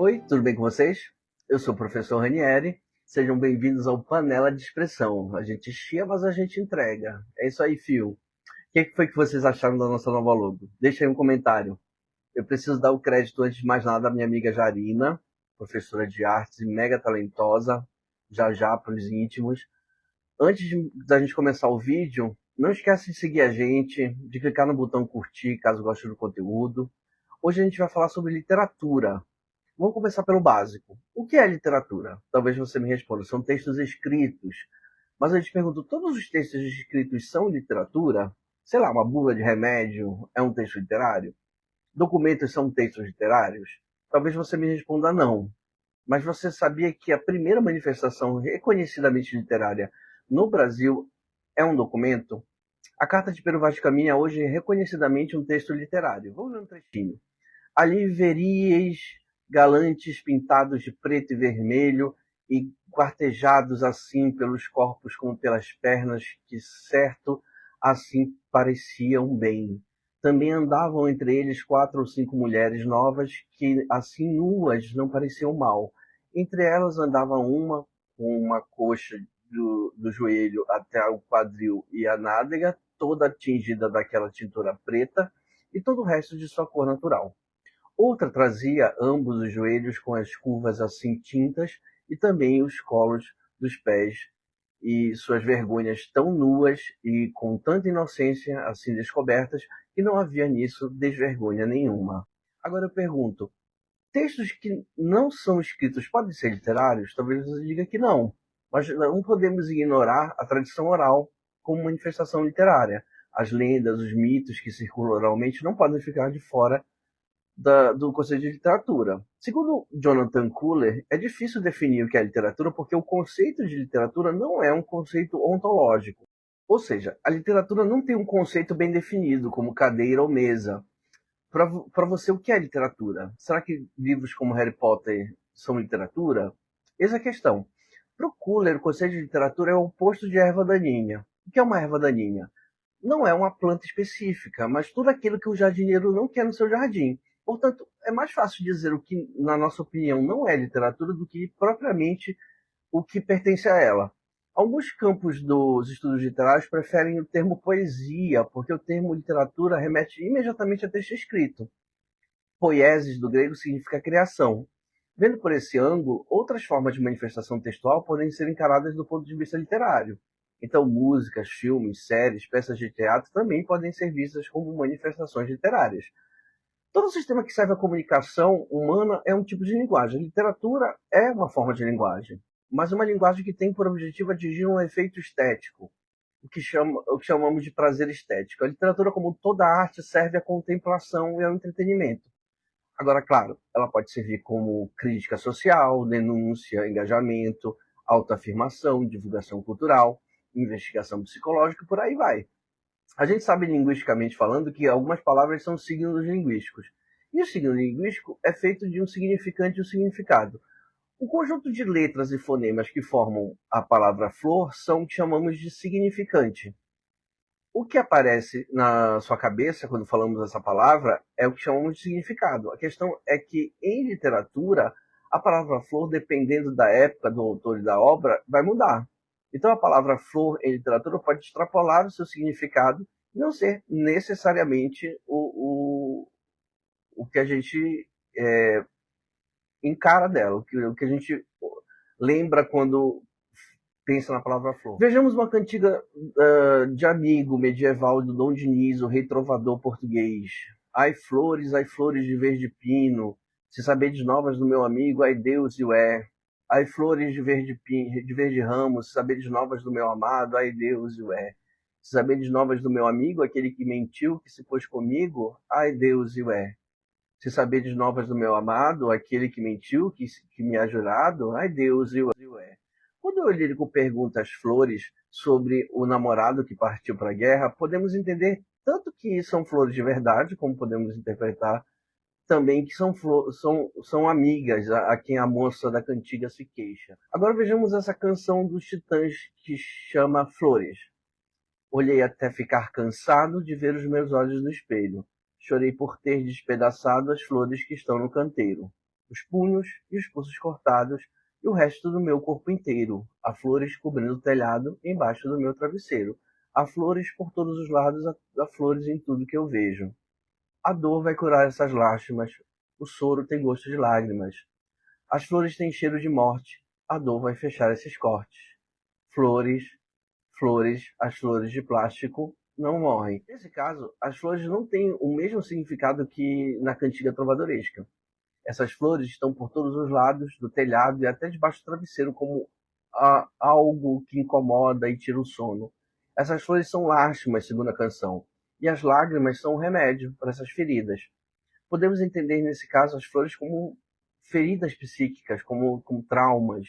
Oi, tudo bem com vocês? Eu sou o professor Ranieri. Sejam bem-vindos ao Panela de Expressão. A gente chia, mas a gente entrega. É isso aí, fio. O que foi que vocês acharam da nossa nova logo? Deixa aí um comentário. Eu preciso dar o crédito, antes de mais nada, à minha amiga Jarina, professora de artes e mega talentosa, já para os íntimos. Da gente começar o vídeo, não esquece de seguir a gente, de clicar no botão curtir, caso goste do conteúdo. Hoje a gente vai falar sobre literatura. Vamos começar pelo básico. O que é literatura? Talvez você me responda. São textos escritos. Mas eu te pergunto, todos os textos escritos são literatura? Sei lá, uma bula de remédio é um texto literário? Documentos são textos literários? Talvez você me responda não. Mas você sabia que a primeira manifestação reconhecidamente literária no Brasil é um documento? A Carta de Pero Vaz de Caminha hoje é reconhecidamente um texto literário. Vamos ler um trechinho. Ali veríeis galantes pintados de preto e vermelho e quartejados assim pelos corpos como pelas pernas, que certo assim pareciam bem. Também andavam entre eles 4 ou 5 mulheres novas que assim nuas não pareciam mal. Entre elas andava uma com uma coxa do joelho até o quadril e a nádega, toda tingida daquela tintura preta, e todo o resto de sua cor natural. Outra trazia ambos os joelhos com as curvas assim tintas e também os colos dos pés e suas vergonhas tão nuas e com tanta inocência assim descobertas que não havia nisso desvergonha nenhuma. Agora eu pergunto, textos que não são escritos podem ser literários? Talvez você diga que não, mas não podemos ignorar a tradição oral como manifestação literária. As lendas, os mitos que circulam oralmente não podem ficar de fora do conceito de literatura. Segundo Jonathan Kuller, é difícil definir o que é literatura porque o conceito de literatura não é um conceito ontológico. Ou seja, a literatura não tem um conceito bem definido, como cadeira ou mesa. Para você, o que é literatura? Será que livros como Harry Potter são literatura? Essa é a questão. Para o Kuller, o conceito de literatura é o oposto de erva daninha. O que é uma erva daninha? Não é uma planta específica, mas tudo aquilo que o jardineiro não quer no seu jardim. Portanto, é mais fácil dizer o que, na nossa opinião, não é literatura do que propriamente o que pertence a ela. Alguns campos dos estudos literários preferem o termo poesia, porque o termo literatura remete imediatamente a texto escrito. Poiesis, do grego, significa criação. Vendo por esse ângulo, outras formas de manifestação textual podem ser encaradas do ponto de vista literário. Então, músicas, filmes, séries, peças de teatro também podem ser vistas como manifestações literárias. Todo sistema que serve à comunicação humana é um tipo de linguagem. A literatura é uma forma de linguagem, mas uma linguagem que tem por objetivo atingir um efeito estético, o que chamamos de prazer estético. A literatura, como toda arte, serve à contemplação e ao entretenimento. Agora, claro, ela pode servir como crítica social, denúncia, engajamento, autoafirmação, divulgação cultural, investigação psicológica, por aí vai. A gente sabe, linguisticamente falando, que algumas palavras são signos linguísticos. E o signo linguístico é feito de um significante e um significado. O conjunto de letras e fonemas que formam a palavra flor são o que chamamos de significante. O que aparece na sua cabeça quando falamos essa palavra é o que chamamos de significado. A questão é que, em literatura, a palavra flor, dependendo da época, do autor e da obra, vai mudar. Então, a palavra flor em literatura pode extrapolar o seu significado e não ser necessariamente o que a gente encara dela, o que a gente lembra quando pensa na palavra flor. Vejamos uma cantiga de amigo medieval do Dom Diniz, o rei trovador português. Ai flores de verde pino, se sabedes novas do meu amigo, ai Deus e o é. Ai flores de verde ramo, se sabedes novas do meu amado, ai Deus e o é. Se sabedes novas do meu amigo, aquele que mentiu, que se pôs comigo, ai Deus e o é. Se sabedes novas do meu amado, aquele que mentiu, que me ha jurado, ai Deus e o é. Quando o lírico pergunta às flores sobre o namorado que partiu para a guerra, podemos entender tanto que são flores de verdade, como podemos interpretar também que são amigas a quem a moça da cantiga se queixa. Agora vejamos essa canção dos Titãs que chama Flores. Olhei até ficar cansado de ver os meus olhos no espelho. Chorei por ter despedaçado as flores que estão no canteiro. os punhos e os pulsos cortados, e o resto do meu corpo inteiro. Há flores cobrindo o telhado embaixo do meu travesseiro. Há flores por todos os lados, há flores em tudo que eu vejo. A dor vai curar essas lástimas. O soro tem gosto de lágrimas. As flores têm cheiro de morte. A dor vai fechar esses cortes. Flores, flores, as flores de plástico não morrem. Nesse caso, as flores não têm o mesmo significado que na cantiga trovadoresca. Essas flores estão por todos os lados do telhado e até debaixo do travesseiro, como algo que incomoda e tira o sono. Essas flores são lástimas, segundo a canção, e as lágrimas são um remédio para essas feridas. Podemos entender, nesse caso, as flores como feridas psíquicas, como traumas.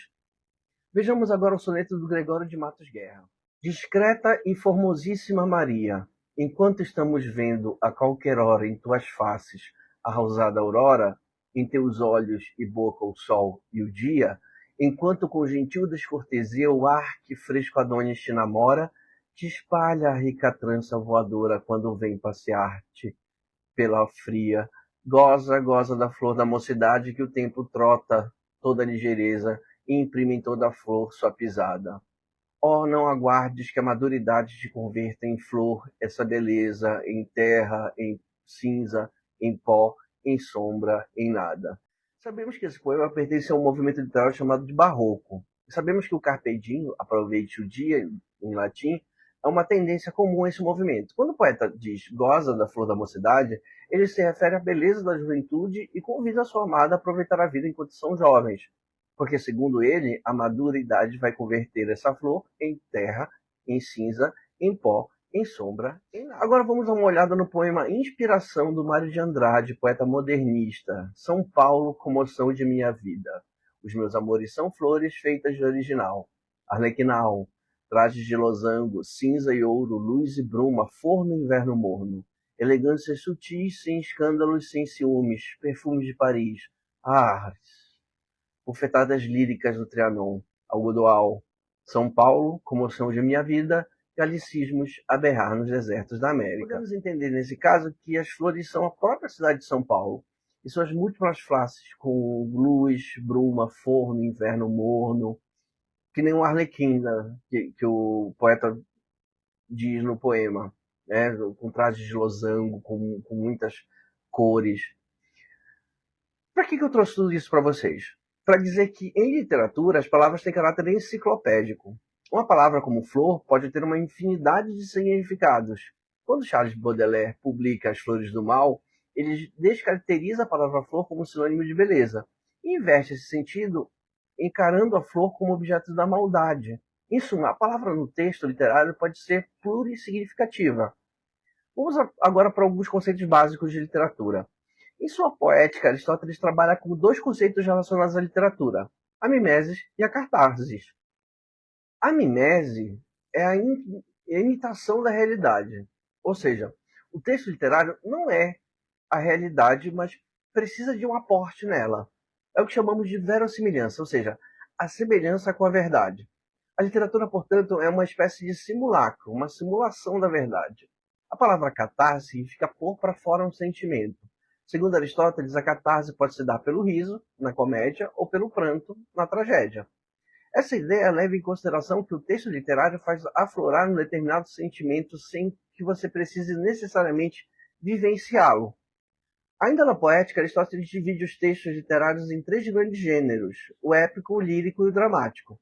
Vejamos agora o soneto do Gregório de Matos Guerra. Discreta e formosíssima Maria, enquanto estamos vendo a qualquer hora em tuas faces a rosada aurora, em teus olhos e boca o sol e o dia, enquanto com gentil descortesia o ar que fresco Adônis te namora, te espalha a rica trança voadora quando vem passear-te pela fria. Goza, goza da flor da mocidade que o tempo trota toda ligeireza e imprime em toda a flor sua pisada. Oh, não aguardes que a maduridade te converta em flor, essa beleza, em terra, em cinza, em pó, em sombra, em nada. Sabemos que esse poema pertence a um movimento literário chamado de barroco. Sabemos que o carpe diem, aproveite o dia, em latim, é uma tendência comum a esse movimento. Quando o poeta diz goza da flor da mocidade, ele se refere à beleza da juventude e convida a sua amada a aproveitar a vida enquanto são jovens. Porque, segundo ele, a maduridade vai converter essa flor em terra, em cinza, em pó, em sombra, em nada. Agora vamos dar uma olhada no poema Inspiração, do Mário de Andrade, poeta modernista. São Paulo, comoção de minha vida. Os meus amores são flores feitas de original. Arlequinal, trajes de losango, cinza e ouro, luz e bruma, forno e inverno morno. Elegâncias sutis, sem escândalos, sem ciúmes, perfumes de Paris. Bufetadas líricas do Trianon, Algodoal, São Paulo, comoção de minha vida, galicismos a berrar nos desertos da América. Podemos entender nesse caso que as flores são a própria cidade de São Paulo e suas múltiplas faces, com luz, bruma, forno, inverno morno, que nem um arlequim, né, que o poeta diz no poema, né, com trajes de losango, com muitas cores. Para que eu trouxe tudo isso para vocês? Para dizer que, em literatura, as palavras têm caráter enciclopédico. Uma palavra como flor pode ter uma infinidade de significados. Quando Charles Baudelaire publica As Flores do Mal, ele descaracteriza a palavra flor como sinônimo de beleza e inverte esse sentido encarando a flor como objeto da maldade. Em suma, a palavra no texto literário pode ser plurissignificativa. Vamos agora para alguns conceitos básicos de literatura. Em sua poética, Aristóteles trabalha com dois conceitos relacionados à literatura, a mimesis e a catarsis. A mimese é a imitação da realidade, ou seja, o texto literário não é a realidade, mas precisa de um aporte nela. É o que chamamos de verossimilhança, ou seja, a semelhança com a verdade. A literatura, portanto, é uma espécie de simulacro, uma simulação da verdade. A palavra catarse significa pôr para fora um sentimento. Segundo Aristóteles, a catarse pode se dar pelo riso, na comédia, ou pelo pranto, na tragédia. Essa ideia leva em consideração que o texto literário faz aflorar um determinado sentimento sem que você precise necessariamente vivenciá-lo. Ainda na poética, Aristóteles divide os textos literários em três grandes gêneros: o épico, o lírico e o dramático.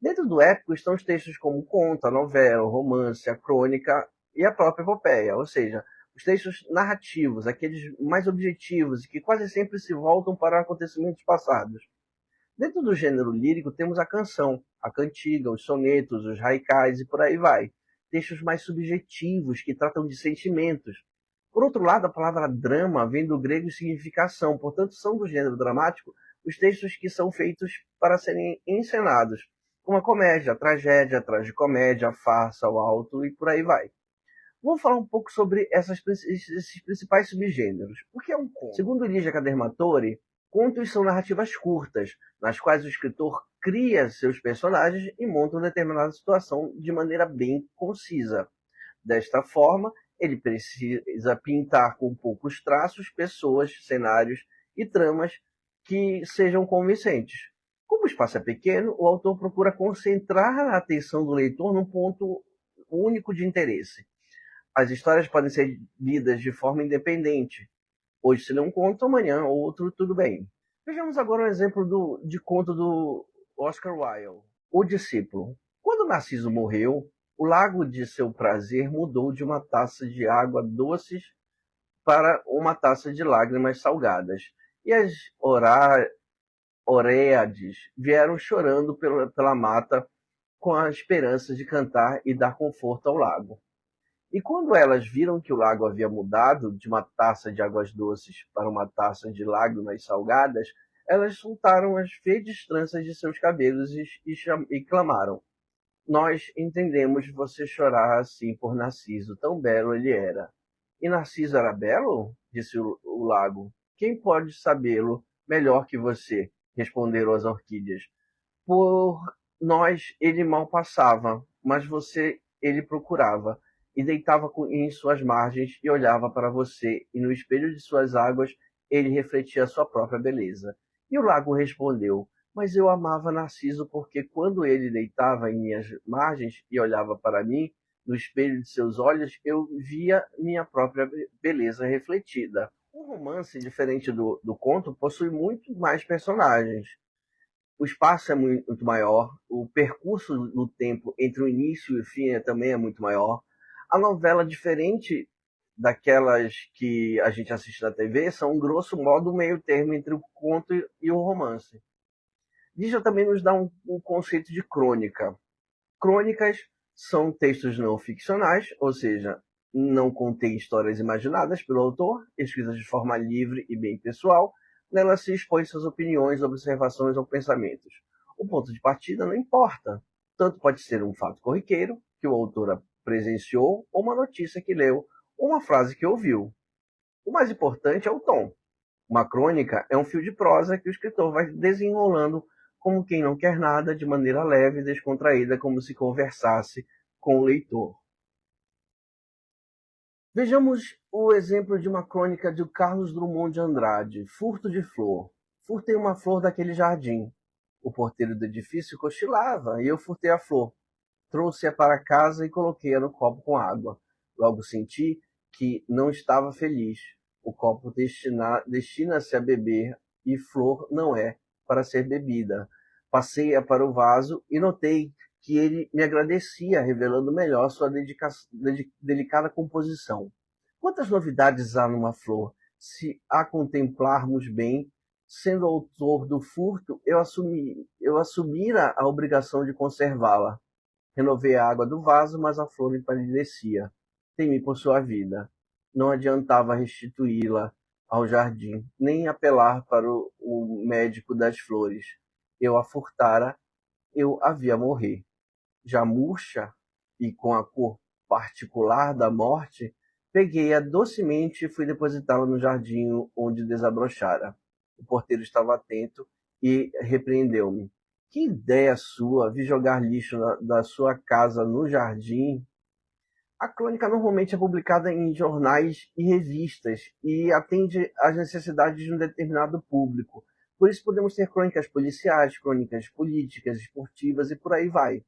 Dentro do épico estão os textos como o conto, a novela, o romance, a crônica e a própria epopeia, ou seja, os textos narrativos, aqueles mais objetivos e que quase sempre se voltam para acontecimentos passados. Dentro do gênero lírico temos a canção, a cantiga, os sonetos, os haikais e por aí vai. Textos mais subjetivos que tratam de sentimentos. Por outro lado, a palavra drama vem do grego e significa ação, portanto são do gênero dramático os textos que são feitos para serem encenados, como a comédia, a tragédia, a tragicomédia, a farsa, o auto e por aí vai. Vamos falar um pouco sobre esses principais subgêneros. O que é um conto? Segundo Lígia Cadermatori, contos são narrativas curtas, nas quais o escritor cria seus personagens e monta uma determinada situação de maneira bem concisa. Desta forma, ele precisa pintar com poucos traços pessoas, cenários e tramas que sejam convincentes. Como o espaço é pequeno, o autor procura concentrar a atenção do leitor num ponto único de interesse. As histórias podem ser lidas de forma independente. Hoje se lê um conto, amanhã outro, tudo bem. Vejamos agora um exemplo de conto do Oscar Wilde, O Discípulo. Quando Narciso morreu, o lago de seu prazer mudou de uma taça de água doces para uma taça de lágrimas salgadas. E as Oréades vieram chorando pela mata com a esperança de cantar e dar conforto ao lago. E quando elas viram que o lago havia mudado de uma taça de águas doces para uma taça de lágrimas salgadas, elas soltaram as verdes tranças de seus cabelos e clamaram: Nós entendemos você chorar assim por Narciso, tão belo ele era. E Narciso era belo? Disse o lago. Quem pode sabê-lo melhor que você? Responderam as orquídeas. Por nós ele mal passava, mas você ele procurava, e deitava em suas margens e olhava para você, e no espelho de suas águas ele refletia a sua própria beleza. E o lago respondeu: Mas eu amava Narciso porque quando ele deitava em minhas margens e olhava para mim, no espelho de seus olhos, eu via minha própria beleza refletida. Um romance, diferente do conto, possui muito mais personagens. O espaço é muito maior, o percurso no tempo entre o início e o fim também é muito maior. A novela, diferente daquelas que a gente assiste na TV, são, grosso modo, um meio termo entre o conto e o romance. Disney também nos dá um conceito de crônica. Crônicas são textos não ficcionais, ou seja, não contêm histórias imaginadas pelo autor, escritas de forma livre e bem pessoal. Nela se expõe suas opiniões, observações ou pensamentos. O ponto de partida não importa. Tanto pode ser um fato corriqueiro, que o autor presenciou, ou uma notícia que leu, ou uma frase que ouviu. O mais importante é o tom. Uma crônica é um fio de prosa que o escritor vai desenrolando como quem não quer nada, de maneira leve e descontraída, como se conversasse com o leitor. Vejamos o exemplo de uma crônica de Carlos Drummond de Andrade, Furto de Flor. Furtei uma flor daquele jardim. O porteiro do edifício cochilava e eu furtei a flor. Trouxe-a para casa e coloquei-a no copo com água. Logo senti que não estava feliz. O copo destina-se a beber e flor não é para ser bebida. Passei-a para o vaso e notei que ele me agradecia, revelando melhor sua delicada composição. Quantas novidades há numa flor? Se a contemplarmos bem, sendo autor do furto, eu assumira a obrigação de conservá-la. Renovei a água do vaso, mas a flor empalidecia. Temi por sua vida. Não adiantava restituí-la ao jardim, nem apelar para o médico das flores. Eu a furtara, eu a via morrer. Já murcha e com a cor particular da morte, peguei-a docemente e fui depositá-la no jardim onde desabrochara. O porteiro estava atento e repreendeu-me. Que ideia sua, vi jogar lixo da sua casa no jardim? A crônica normalmente é publicada em jornais e revistas e atende às necessidades de um determinado público. Por isso podemos ter crônicas policiais, crônicas políticas, esportivas e por aí vai.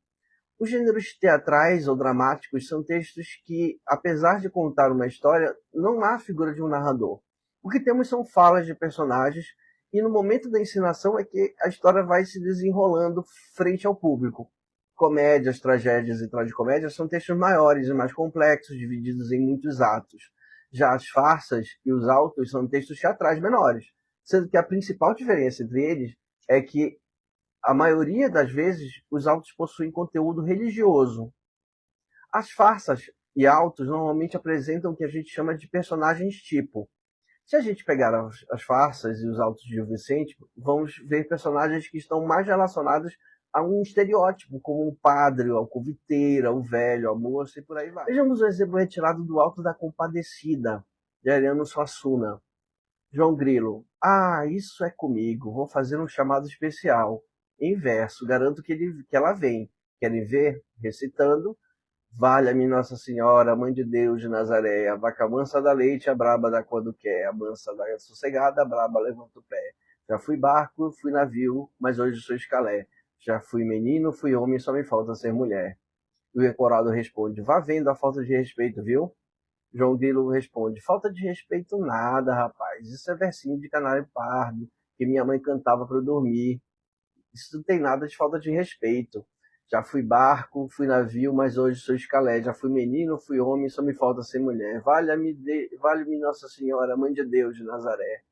Os gêneros teatrais ou dramáticos são textos que, apesar de contar uma história, não há figura de um narrador. O que temos são falas de personagens e no momento da encenação é que a história vai se desenrolando frente ao público. Comédias, tragédias e tragicomédias são textos maiores e mais complexos, divididos em muitos atos. Já as farsas e os autos são textos teatrais menores, sendo que a principal diferença entre eles é que a maioria das vezes, os autos possuem conteúdo religioso. As farsas e autos normalmente apresentam o que a gente chama de personagens tipo. Se a gente pegar as farsas e os autos de Gil Vicente, vamos ver personagens que estão mais relacionados a um estereótipo, como o padre, a alcoviteira, o velho, a moça e por aí vai. Vejamos um exemplo retirado do Alto da Compadecida, de Ariano Suassuna. João Grilo. Ah, isso é comigo. Vou fazer um chamado especial. Em verso. Garanto que ela vem. Querem ver? Recitando. Valha-me Nossa Senhora, Mãe de Deus de Nazaré, a vaca mansa dá leite, a braba dá quando quer, a mansa dá sossegada, a braba levanta o pé. Já fui barco, fui navio, mas hoje sou escalé. Já fui menino, fui homem, só me falta ser mulher. E o Ecorado responde, vá vendo a falta de respeito, viu? João Grilo responde, falta de respeito nada, rapaz. Isso é versinho de Canário Pardo, que minha mãe cantava para eu dormir. Isso não tem nada de falta de respeito. Já fui barco, fui navio, mas hoje sou escalé. Já fui menino, fui homem, só me falta ser mulher. Vale-me Nossa Senhora, Mãe de Deus de Nazaré.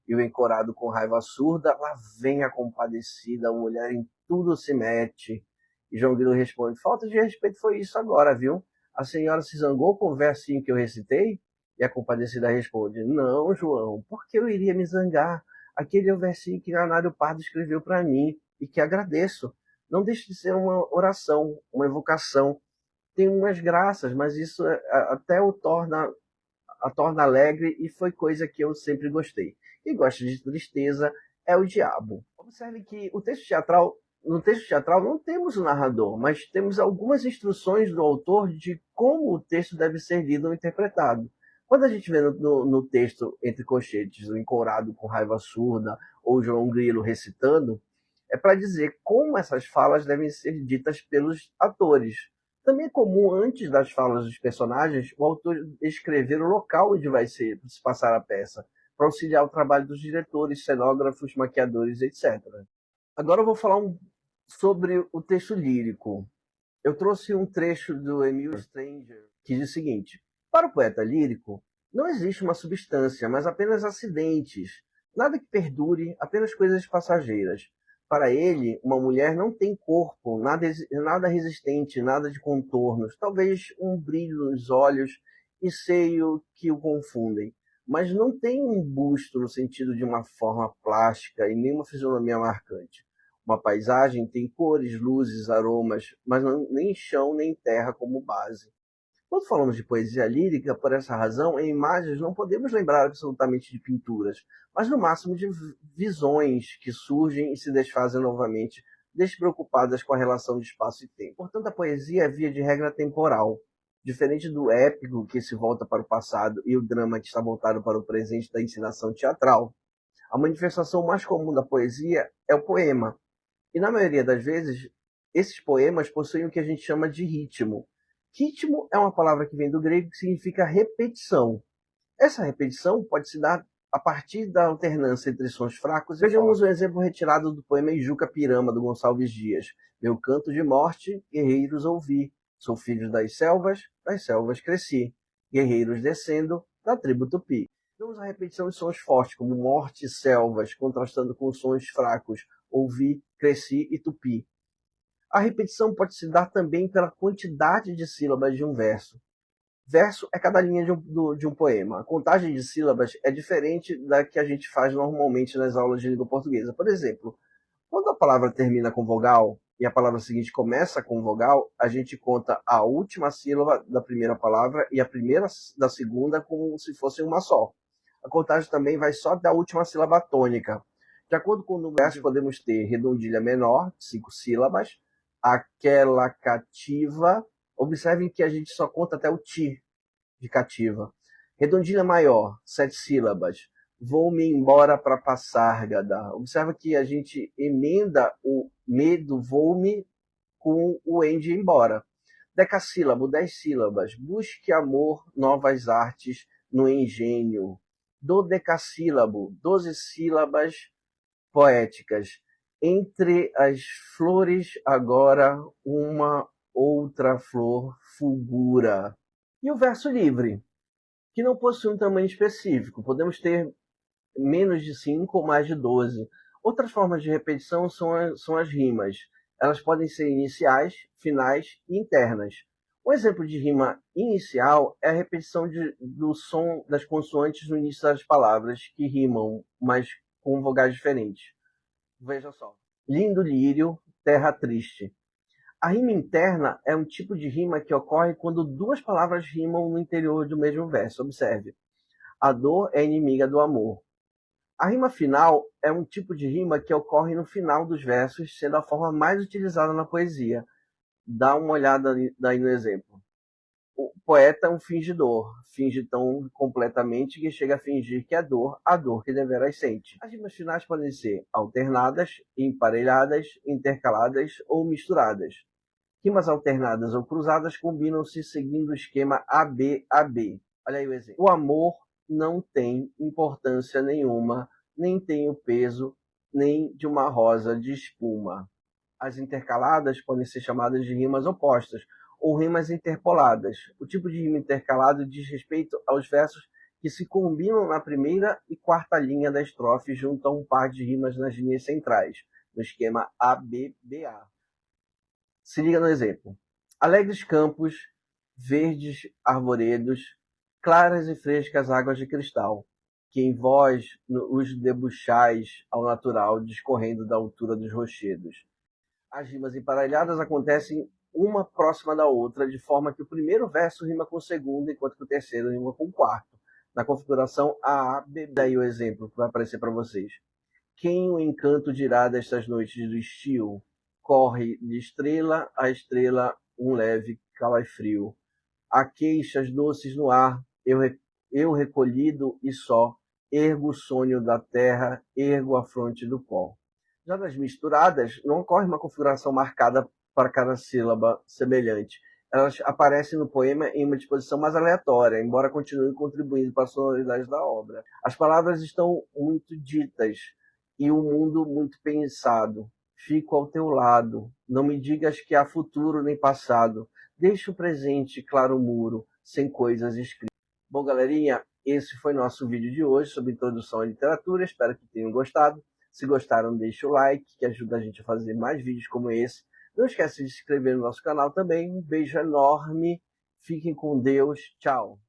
E o encorado com raiva surda, lá vem a compadecida, a mulher em tudo se mete. E João Grilo responde, falta de respeito foi isso agora, viu? A senhora se zangou com o versinho que eu recitei? E a compadecida responde, não, João, por que eu iria me zangar? Aquele é o versinho que Canário Pardo escreveu para mim e que agradeço. Não deixe de ser uma oração, uma evocação. Tem umas graças, mas isso até a torna alegre e foi coisa que eu sempre gostei. Quem gosta de tristeza é o diabo. Observe que no texto teatral não temos o narrador, mas temos algumas instruções do autor de como o texto deve ser lido ou interpretado. Quando a gente vê no texto entre colchetes o encorado com raiva surda ou João Grilo recitando, é para dizer como essas falas devem ser ditas pelos atores. Também é comum, antes das falas dos personagens, o autor escrever o local onde vai se passar a peça, para auxiliar o trabalho dos diretores, cenógrafos, maquiadores, etc. Agora eu vou falar sobre o texto lírico. Eu trouxe um trecho do Emil Stranger que diz o seguinte: para o poeta lírico, não existe uma substância, mas apenas acidentes. Nada que perdure, apenas coisas passageiras. Para ele, uma mulher não tem corpo, nada resistente, nada de contornos, talvez um brilho nos olhos e seio que o confundem. Mas não tem um busto no sentido de uma forma plástica e nem uma fisionomia marcante. Uma paisagem tem cores, luzes, aromas, mas nem chão nem terra como base. Quando falamos de poesia lírica, por essa razão, em imagens não podemos lembrar absolutamente de pinturas, mas no máximo de visões que surgem e se desfazem novamente, despreocupadas com a relação de espaço e tempo. Portanto, a poesia é via de regra temporal. Diferente do épico, que se volta para o passado, e o drama, que está voltado para o presente da encenação teatral, a manifestação mais comum da poesia é o poema. E na maioria das vezes, esses poemas possuem o que a gente chama de ritmo. Ritmo é uma palavra que vem do grego que significa repetição. Essa repetição pode se dar a partir da alternância entre sons fracos. Vejamos um exemplo retirado do poema Ijuca Pirama, do Gonçalves Dias. Meu canto de morte, guerreiros ouvi. Sou filho das selvas cresci. Guerreiros descendo da tribo Tupi. Vemos a repetição de sons fortes, como morte e selvas, contrastando com sons fracos, ouvi, cresci e tupi. A repetição pode se dar também pela quantidade de sílabas de um verso. Verso é cada linha de um poema. A contagem de sílabas é diferente da que a gente faz normalmente nas aulas de língua portuguesa. Por exemplo, quando a palavra termina com vogal e a palavra seguinte começa com vogal, a gente conta a última sílaba da primeira palavra e a primeira da segunda como se fossem uma só. A contagem também vai só da última sílaba tônica. De acordo com o número de versos, podemos ter redondilha menor, 5 sílabas, aquela cativa. Observem que a gente só conta até o ti de cativa. Redondilha maior, 7 sílabas. Vou-me embora para Passárgada. Observa que a gente emenda o medo, vou-me, com o em de embora. Decassílabo, 10 sílabas. Busque amor, novas artes no engenho. Dodecassílabo, 12 sílabas poéticas. Entre as flores, agora uma outra flor fulgura. E o verso livre, que não possui um tamanho específico. Podemos ter menos de 5 ou mais de 12. Outras formas de repetição são as rimas. Elas podem ser iniciais, finais e internas. Um exemplo de rima inicial é a repetição do som das consoantes no início das palavras, que rimam, mas com vogais diferentes. Veja só. Lindo lírio, terra triste. A rima interna é um tipo de rima que ocorre quando duas palavras rimam no interior do mesmo verso. Observe. A dor é inimiga do amor. A rima final é um tipo de rima que ocorre no final dos versos, sendo a forma mais utilizada na poesia. Dá uma olhada aí no exemplo. O poeta é um fingidor, finge tão completamente que chega a fingir que é a dor que deveras sente. As rimas finais podem ser alternadas, emparelhadas, intercaladas ou misturadas. Rimas alternadas ou cruzadas combinam-se seguindo o esquema AB-AB. Olha aí o exemplo. O amor não tem importância nenhuma, nem tem o peso nem de uma rosa de espuma. As intercaladas podem ser chamadas de rimas opostas ou rimas interpoladas. O tipo de rima intercalado diz respeito aos versos que se combinam na primeira e quarta linha da estrofe junto a um par de rimas nas linhas centrais, no esquema ABBA. Se liga no exemplo. Alegres campos, verdes arvoredos, claras e frescas águas de cristal, que em vós os debuxais ao natural, discorrendo da altura dos rochedos. As rimas emparelhadas acontecem uma próxima da outra, de forma que o primeiro verso rima com o segundo, enquanto que o terceiro rima com o quarto. Na configuração AAB, daí o exemplo que vai aparecer para vocês. Quem o encanto dirá destas noites do estio? Corre de estrela a estrela um leve calafrio. Há queixas doces no ar, eu recolhido e só, ergo o sonho da terra, ergo a fronte do pó. Já nas misturadas, não ocorre uma configuração marcada para cada sílaba semelhante. Elas aparecem no poema em uma disposição mais aleatória, embora continuem contribuindo para a sonoridade da obra. As palavras estão muito ditas e o mundo muito pensado. Fico ao teu lado, não me digas que há futuro nem passado. Deixa o presente claro o muro, sem coisas escritas. Bom, galerinha, esse foi nosso vídeo de hoje sobre introdução à literatura. Espero que tenham gostado. Se gostaram, deixe o like, que ajuda a gente a fazer mais vídeos como esse. Não esqueça de se inscrever no nosso canal também. Um beijo enorme. Fiquem com Deus. Tchau.